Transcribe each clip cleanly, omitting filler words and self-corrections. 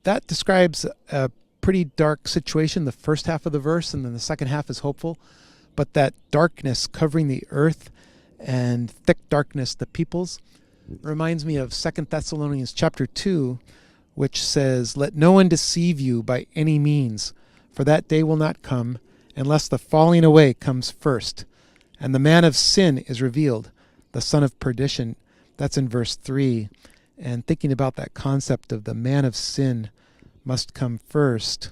that describes a pretty dark situation, the first half of the verse, and then the second half is hopeful. But that darkness covering the earth and thick darkness the peoples reminds me of 2 Thessalonians chapter 2, which says, "Let no one deceive you by any means, for that day will not come unless the falling away comes first, and the man of sin is revealed, the son of perdition." That's in verse 3. And thinking about that concept of the man of sin must come first,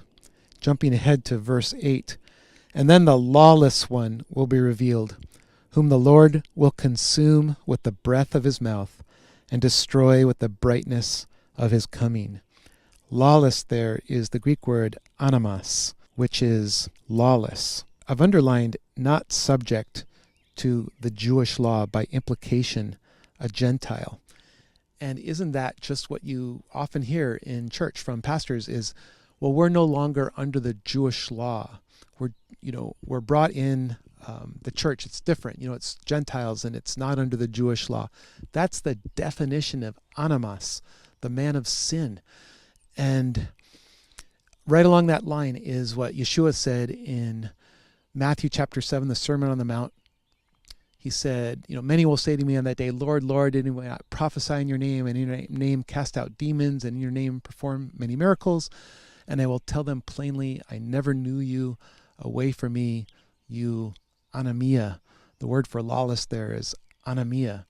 jumping ahead to verse 8. "And then the lawless one will be revealed, whom the Lord will consume with the breath of his mouth and destroy with the brightness of his coming." Lawless there is the Greek word anamas, which is lawless. I've underlined not subject to the Jewish law, by implication, a Gentile. And isn't that just what you often hear in church from pastors is, well, we're no longer under the Jewish law. We're brought in the church. It's different. It's Gentiles and it's not under the Jewish law. That's the definition of anamas, the man of sin. And right along that line is what Yeshua said in Matthew chapter 7, the Sermon on the Mount. He said, many will say to me on that day, "Lord, Lord, did we not prophesy in your name, and in your name cast out demons, and in your name perform many miracles? And I will tell them plainly, I never knew you. Away from me, you anamia." The word for lawless there is anamia,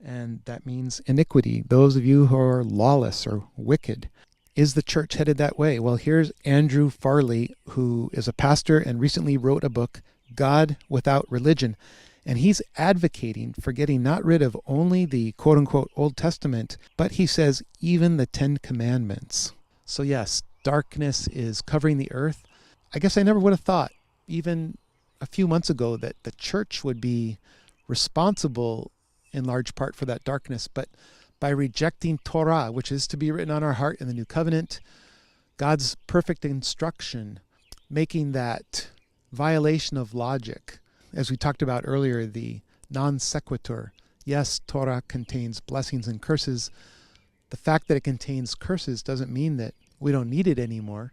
and that means iniquity. Those of you who are lawless or wicked. Is the church headed that way? Well, here's Andrew Farley, who is a pastor and recently wrote a book, God Without Religion. And he's advocating for getting not rid of only the quote-unquote Old Testament, but he says even the 10 Commandments. So yes, darkness is covering the earth. I guess I never would have thought, even a few months ago, that the church would be responsible in large part for that darkness. But by rejecting Torah, which is to be written on our heart in the New Covenant, God's perfect instruction, making that violation of logic, as we talked about earlier, the non sequitur. Yes, Torah contains blessings and curses. The fact that it contains curses doesn't mean that we don't need it anymore.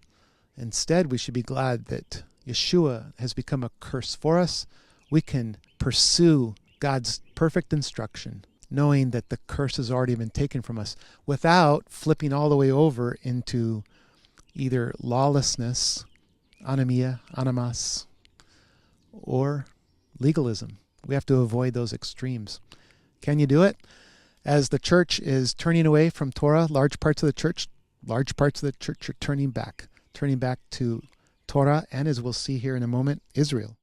Instead, we should be glad that Yeshua has become a curse for us. We can pursue God's perfect instruction, knowing that the curse has already been taken from us, without flipping all the way over into either lawlessness, anamia, anamas, or legalism. We have to avoid those extremes. Can you do it? As the church is turning away from Torah, large parts of the church are turning back to Torah, and as we'll see here in a moment, Israel.